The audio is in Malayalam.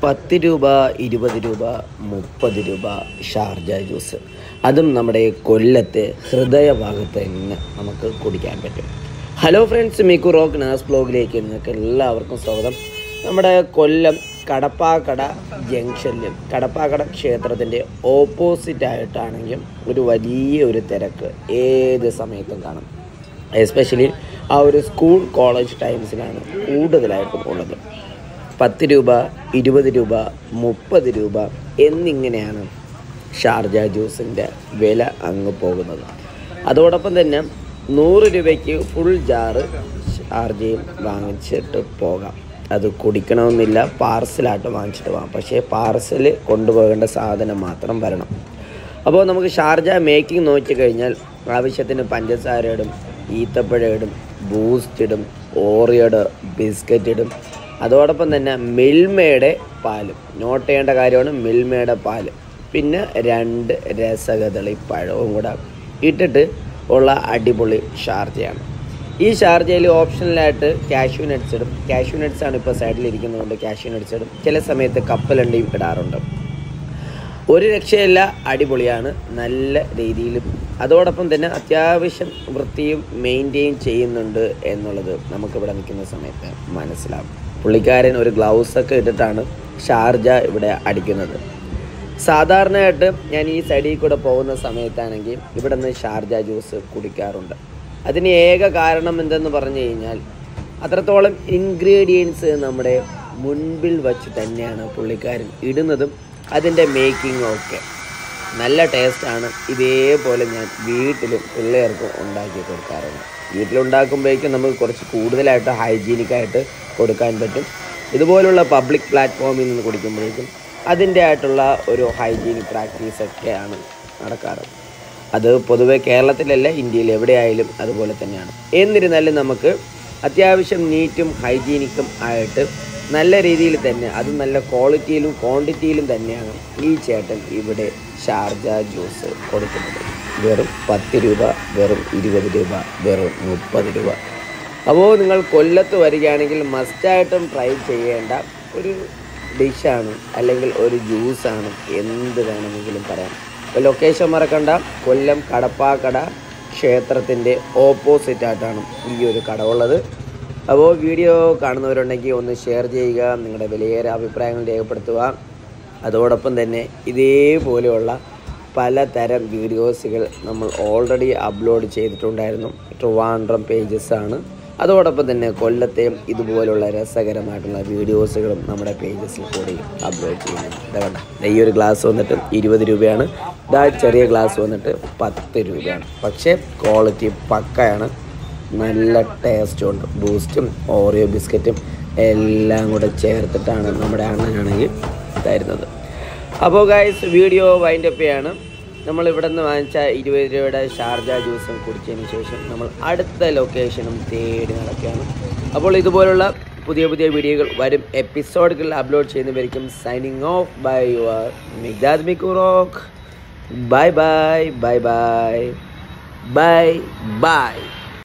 10 രൂപ, 20 രൂപ, 30 രൂപ ഷാർജ ജ്യൂസ്. അതും നമ്മുടെ കൊല്ലത്തെ ഹൃദയഭാഗത്ത് തന്നെ നമുക്ക് കുടിക്കാൻ പറ്റും. ഹലോ ഫ്രണ്ട്സ്, മിക്കു റോക്ക് നാസ് ബ്ലോഗിലേക്ക് നിങ്ങൾക്ക് എല്ലാവർക്കും സ്വാഗതം. നമ്മുടെ കൊല്ലം കടപ്പാക്കട ജംഗ്ഷനിലും കടപ്പാക്കട ക്ഷേത്രത്തിൻ്റെ ഓപ്പോസിറ്റായിട്ടാണെങ്കിൽ ഒരു വലിയൊരു തിരക്ക് ഏത് സമയത്തും കാണും. എസ്പെഷ്യലി ആ ഒരു സ്കൂൾ കോളേജ് ടൈംസിലാണ് കൂടുതലായിട്ടും ഉള്ളത്. 10 രൂപ, 20 രൂപ, 30 രൂപ എന്നിങ്ങനെയാണ് ഷാർജ ജ്യൂസിൻ്റെ വില അങ്ങ് പോകുന്നത്. അതോടൊപ്പം തന്നെ 100 രൂപയ്ക്ക് ഫുൾ ജാറ് ഷാർജയും വാങ്ങിച്ചിട്ട് പോകാം. അത് കുടിക്കണമെന്നില്ല, പാർസലായിട്ട് വാങ്ങിച്ചിട്ട് പോകാം. പക്ഷേ പാർസൽ കൊണ്ടുപോകേണ്ട സാധനം മാത്രം വരണം. അപ്പോൾ നമുക്ക് ഷാർജ മേക്കിംഗ് നോക്കിക്കഴിഞ്ഞാൽ ആവശ്യത്തിന് പഞ്ചസാര ഇടും, ഈത്തപ്പഴം ഇടും, ബൂസ്റ്റ് ഇടും, ഓറിയോയുടെ ബിസ്ക്കറ്റ് ഇടും. അതോടൊപ്പം തന്നെ മിൽമയുടെ പാലും നോട്ട് ചെയ്യേണ്ട കാര്യമാണ്. മിൽമയുടെ പാല്, പിന്നെ 2 രസകദളി പഴവും കൂടെ ഇട്ടിട്ട് ഉള്ള അടിപൊളി ഷാർജയാണ്. ഈ ഷാർജയിൽ ഓപ്ഷണലായിട്ട് കാഷ്യൂ നട്ട്സ് ഇടും. കാഷ്യൂ നട്ട്സാണ് ഇപ്പോൾ സൈഡിലിരിക്കുന്നതുകൊണ്ട് കാഷ്യൂ നട്ട്സ് ഇടും. ചില സമയത്ത് കപ്പലണ്ടിയും ഇടാറുണ്ട്. ഒരു രക്ഷയില്ല, അടിപൊളിയാണ് നല്ല രീതിയിലും. അതോടൊപ്പം തന്നെ അത്യാവശ്യം വൃത്തിയും മെയിൻറ്റെയിൻ ചെയ്യുന്നുണ്ട് എന്നുള്ളത് നമുക്കിവിടെ നിൽക്കുന്ന സമയത്ത് മനസ്സിലാവും. പുള്ളിക്കാരൻ ഒരു ഗ്ലൗസൊക്കെ ഇട്ടിട്ടാണ് ഷാർജ ഇവിടെ അടിക്കുന്നത്. സാധാരണയായിട്ട് ഞാൻ ഈ സൈഡിൽ കൂടെ പോകുന്ന സമയത്താണെങ്കിൽ ഇവിടെ നിന്ന് ഷാർജ ജ്യൂസ് കുടിക്കാറുണ്ട്. അതിന് ഏക കാരണം എന്തെന്ന് പറഞ്ഞു കഴിഞ്ഞാൽ അത്രത്തോളം ഇൻഗ്രീഡിയൻസ് നമ്മുടെ മുൻപിൽ വച്ച് തന്നെയാണ് പുള്ളിക്കാരൻ ഇടുന്നതും അതിൻ്റെ മേക്കിങ്ങും ഒക്കെ നല്ല ടേസ്റ്റാണ്. ഇതേപോലെ ഞാൻ വീട്ടിലും പിള്ളേർക്ക് ഉണ്ടാക്കി കൊടുക്കാറുണ്ട്. വീട്ടിലുണ്ടാക്കുമ്പോഴേക്കും നമുക്ക് കുറച്ച് കൂടുതലായിട്ട് ഹൈജീനിക്കായിട്ട് കൊടുക്കാൻ പറ്റും. ഇതുപോലുള്ള പബ്ലിക് പ്ലാറ്റ്ഫോമിൽ നിന്ന് കുടിക്കുമ്പോഴേക്കും അതിൻ്റെ ആയിട്ടുള്ള ഒരു ഹൈജീനിക് പ്രാക്ടീസൊക്കെയാണ് നടക്കാറ്. അത് പൊതുവെ കേരളത്തിലല്ല, ഇന്ത്യയിൽ എവിടെയായാലും അതുപോലെ തന്നെയാണ്. എന്നിരുന്നാലും നമുക്ക് അത്യാവശ്യം നീറ്റും ഹൈജീനിക്കും ആയിട്ട് നല്ല രീതിയിൽ തന്നെ, അത് നല്ല ക്വാളിറ്റിയിലും ക്വാണ്ടിറ്റിയിലും തന്നെയാണ് ഈ ചേട്ടൻ ഇവിടെ ഷാർജ ജ്യൂസ് കൊടുക്കുന്നത്. വെറും 10 രൂപ, വെറും 20 രൂപ, വെറും 30 രൂപ. അപ്പോൾ നിങ്ങൾ കൊല്ലത്ത് വരികയാണെങ്കിൽ മസ്റ്റായിട്ടും ട്രൈ ചെയ്യേണ്ട ഒരു ഡിഷാണ്, അല്ലെങ്കിൽ ഒരു ജ്യൂസാണ്, എന്ത് വേണമെങ്കിലും പറയാം. അപ്പോൾ ലൊക്കേഷൻ മറക്കണ്ട, കൊല്ലം കടപ്പാക്കട ക്ഷേത്രത്തിൻ്റെ ഓപ്പോസിറ്റായിട്ടാണ് ഈ ഒരു കട ഉള്ളത്. അപ്പോൾ വീഡിയോ കാണുന്നവരുണ്ടെങ്കിൽ ഒന്ന് ഷെയർ ചെയ്യുക, നിങ്ങളുടെ വിലയേറെ അഭിപ്രായങ്ങൾ രേഖപ്പെടുത്തുക. അതോടൊപ്പം തന്നെ ഇതേപോലെയുള്ള പലതരം വീഡിയോസുകൾ നമ്മൾ ഓൾറെഡി അപ്ലോഡ് ചെയ്തിട്ടുണ്ടായിരുന്നു. ട്രിവാൻഡ്രം പേജസാണ്. അതോടൊപ്പം തന്നെ കൊല്ലത്തെയും ഇതുപോലുള്ള രസകരമായിട്ടുള്ള വീഡിയോസുകളും നമ്മുടെ പേജസിൽ കൂടി അപ്ലോഡ് ചെയ്യുന്നുണ്ട്. ഇതാകണ്ട, ഈ ഒരു ഗ്ലാസ് വന്നിട്ട് 20 രൂപയാണ്. ഇതാ ചെറിയ ഗ്ലാസ് വന്നിട്ട് 10 രൂപയാണ്. പക്ഷേ ക്വാളിറ്റി പക്കയാണ്, നല്ല ടേസ്റ്റും ഉണ്ട്. ബൂസ്റ്റും ഓറിയോ ബിസ്ക്കറ്റും എല്ലാം കൂടെ ചേർത്തിട്ടാണ് നമ്മുടെ അണ്ണനാണെങ്കിൽ തരുന്നത്. അപ്പോൾ ഗൈസ്, വീഡിയോ വൈൻഡപ്പ് ചെയ്യാണ്. നമ്മൾ ഇവിടെ നിന്ന് വാങ്ങിച്ച 20 രൂപയുടെ ഷാർജ ജ്യൂസും കുടിച്ചതിന് ശേഷം നമ്മൾ അടുത്ത ലൊക്കേഷനും തേടി നടക്കുകയാണ്. അപ്പോൾ ഇതുപോലുള്ള പുതിയ പുതിയ വീഡിയോകൾ വരും എപ്പിസോഡുകളിൽ അപ്ലോഡ് ചെയ്യുന്നവരിക്കും. Signing off by your Migdad Mikku rock. Bye bye bye bye bye by.